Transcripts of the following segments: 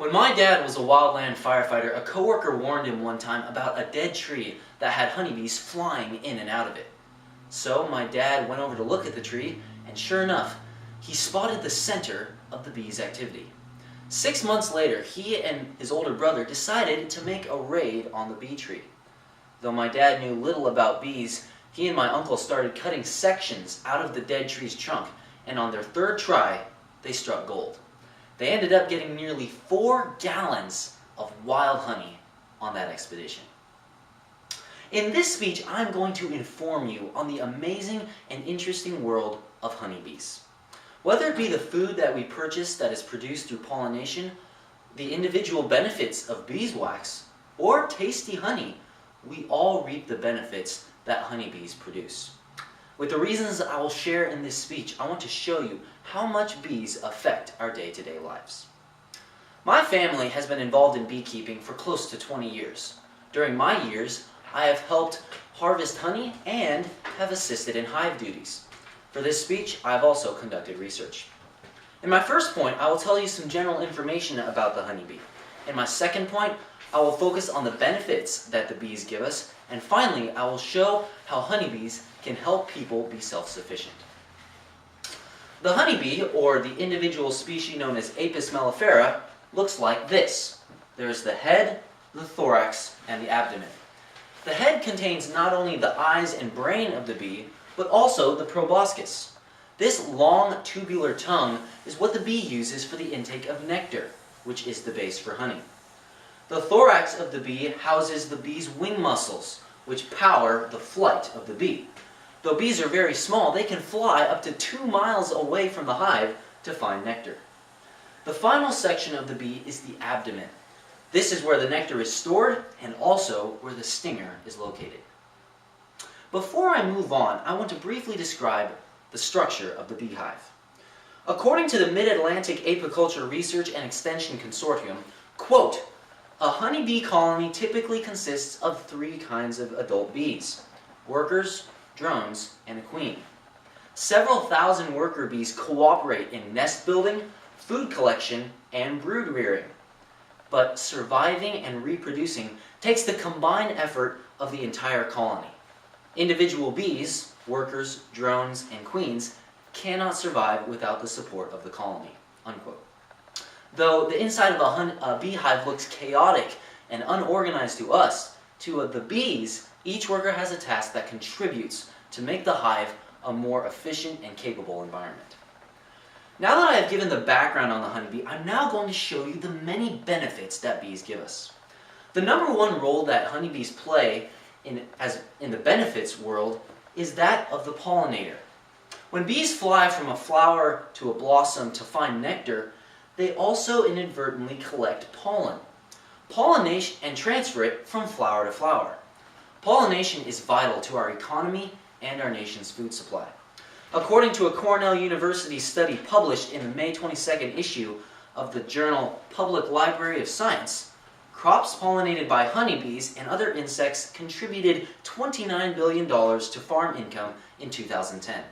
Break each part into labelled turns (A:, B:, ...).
A: When my dad was a wildland firefighter, a coworker warned him one time about a dead tree that had honeybees flying in and out of it. So my dad went over to look at the tree, and sure enough, he spotted the center of the bees' activity. 6 months later, he and his older brother decided to make a raid on the bee tree. Though my dad knew little about bees, he and my uncle started cutting sections out of the dead tree's trunk, and on their third try, they struck gold. They ended up getting nearly 4 gallons of wild honey on that expedition. In this speech, I'm going to inform you on the amazing and interesting world of honeybees. Whether it be the food that we purchase that is produced through pollination, the individual benefits of beeswax, or tasty honey, we all reap the benefits that honeybees produce. With the reasons I will share in this speech, I want to show you how much bees affect our day-to-day lives. My family has been involved in beekeeping for close to 20 years. During my years, I have helped harvest honey and have assisted in hive duties. For this speech, I have also conducted research. In my first point, I will tell you some general information about the honeybee. In my second point, I will focus on the benefits that the bees give us. And finally, I will show how honeybees can help people be self-sufficient. The honeybee, or the individual species known as Apis mellifera, looks like this. There's the head, the thorax, and the abdomen. The head contains not only the eyes and brain of the bee, but also the proboscis. This long tubular tongue is what the bee uses for the intake of nectar, which is the base for honey. The thorax of the bee houses the bee's wing muscles, which power the flight of the bee. Though bees are very small, they can fly up to 2 miles away from the hive to find nectar. The final section of the bee is the abdomen. This is where the nectar is stored and also where the stinger is located. Before I move on, I want to briefly describe the structure of the beehive. According to the Mid-Atlantic Apiculture Research and Extension Consortium, quote, "A honeybee colony typically consists of 3 kinds of adult bees: workers, drones, and a queen. Several thousand worker bees cooperate in nest building, food collection, and brood rearing. But surviving and reproducing takes the combined effort of the entire colony. Individual bees, workers, drones, and queens cannot survive without the support of the colony." Unquote. Though the inside of a beehive looks chaotic and unorganized to us, to the bees, each worker has a task that contributes to make the hive a more efficient and capable environment. Now that I have given the background on the honeybee, I'm now going to show you the many benefits that bees give us. The number one role that honeybees play in the benefits world is that of the pollinator. When bees fly from a flower to a blossom to find nectar, they also inadvertently collect pollen. Pollination and transfer it from flower to flower. Pollination is vital to our economy and our nation's food supply. According to a Cornell University study published in the May 22nd issue of the journal Public Library of Science, crops pollinated by honeybees and other insects contributed $29 billion to farm income in 2010.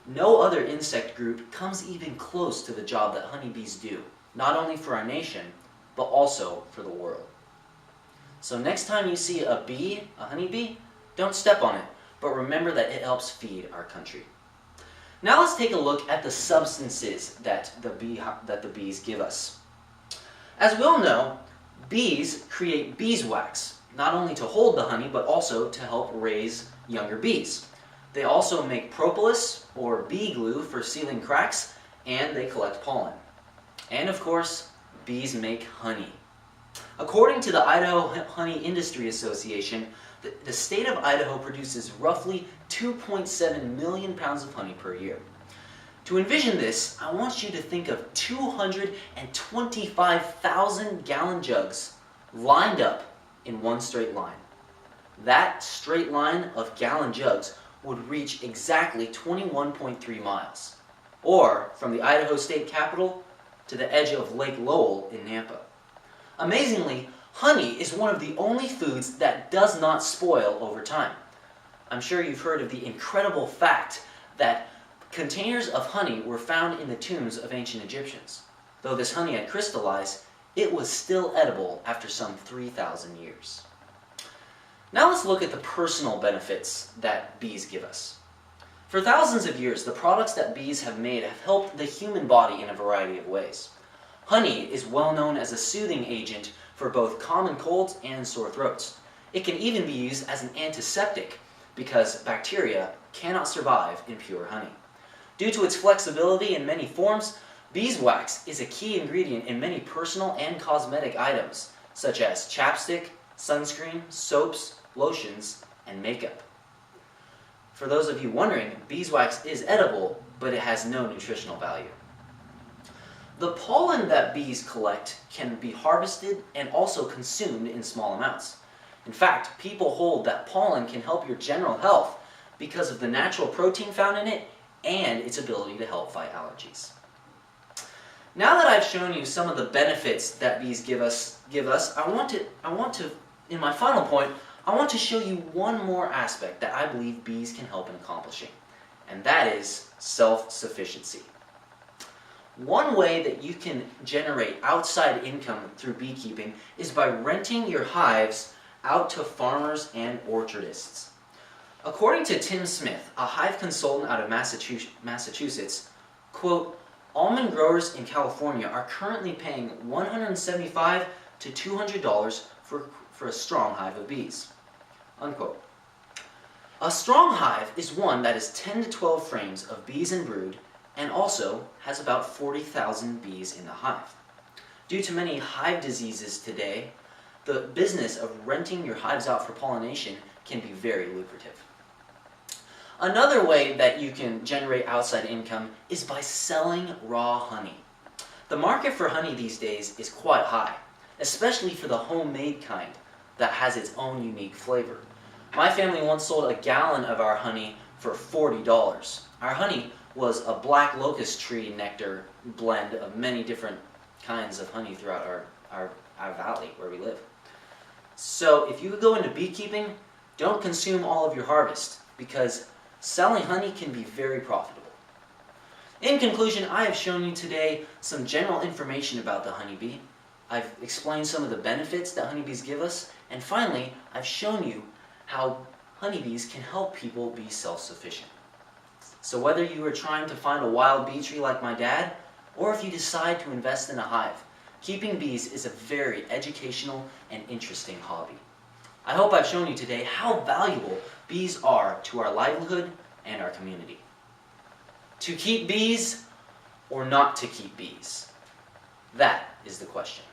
A: No other insect group comes even close to the job that honeybees do, not only for our nation, but also for the world. So next time you see a honeybee, don't step on it, but remember that it helps feed our country. Now let's take a look at the substances that the bees give us. As we all know, bees create beeswax, not only to hold the honey, but also to help raise younger bees. They also make propolis, or bee glue, for sealing cracks, and they collect pollen. And of course, bees make honey. According to the Idaho Honey Industry Association, the state of Idaho produces roughly 2.7 million pounds of honey per year. To envision this, I want you to think of 225,000 gallon jugs lined up in one straight line. That straight line of gallon jugs would reach exactly 21.3 miles, or from the Idaho State Capitol to the edge of Lake Lowell in Nampa. Amazingly, honey is one of the only foods that does not spoil over time. I'm sure you've heard of the incredible fact that containers of honey were found in the tombs of ancient Egyptians. Though this honey had crystallized, it was still edible after some 3,000 years. Now let's look at the personal benefits that bees give us. For thousands of years, the products that bees have made have helped the human body in a variety of ways. Honey is well known as a soothing agent for both common colds and sore throats. It can even be used as an antiseptic because bacteria cannot survive in pure honey. Due to its flexibility in many forms, beeswax is a key ingredient in many personal and cosmetic items, such as chapstick, sunscreen, soaps, lotions, and makeup. For those of you wondering, beeswax is edible, but it has no nutritional value. The pollen that bees collect can be harvested and also consumed in small amounts. In fact, people hold that pollen can help your general health because of the natural protein found in it and its ability to help fight allergies. Now that I've shown you some of the benefits that bees give us, I want to, in my final point, I want to show you one more aspect that I believe bees can help in accomplishing, and that is self-sufficiency. One way that you can generate outside income through beekeeping is by renting your hives out to farmers and orchardists. According to Tim Smith, a hive consultant out of Massachusetts, quote, almond growers in California are currently paying $175 to $200 for a strong hive of bees, unquote. A strong hive is one that is 10 to 12 frames of bees and brood and also has about 40,000 bees in the hive. Due to many hive diseases today, the business of renting your hives out for pollination can be very lucrative. Another way that you can generate outside income is by selling raw honey. The market for honey these days is quite high, especially for the homemade kind that has its own unique flavor. My family once sold a gallon of our honey for $40. Our honey was a black locust tree nectar blend of many different kinds of honey throughout our valley where we live. So if you go into beekeeping, don't consume all of your harvest because selling honey can be very profitable. In conclusion, I have shown you today some general information about the honeybee. I've explained some of the benefits that honeybees give us, and finally, I've shown you how honeybees can help people be self-sufficient. So whether you are trying to find a wild bee tree like my dad, or if you decide to invest in a hive, keeping bees is a very educational and interesting hobby. I hope I've shown you today how valuable bees are to our livelihood and our community. To keep bees or not to keep bees? That is the question.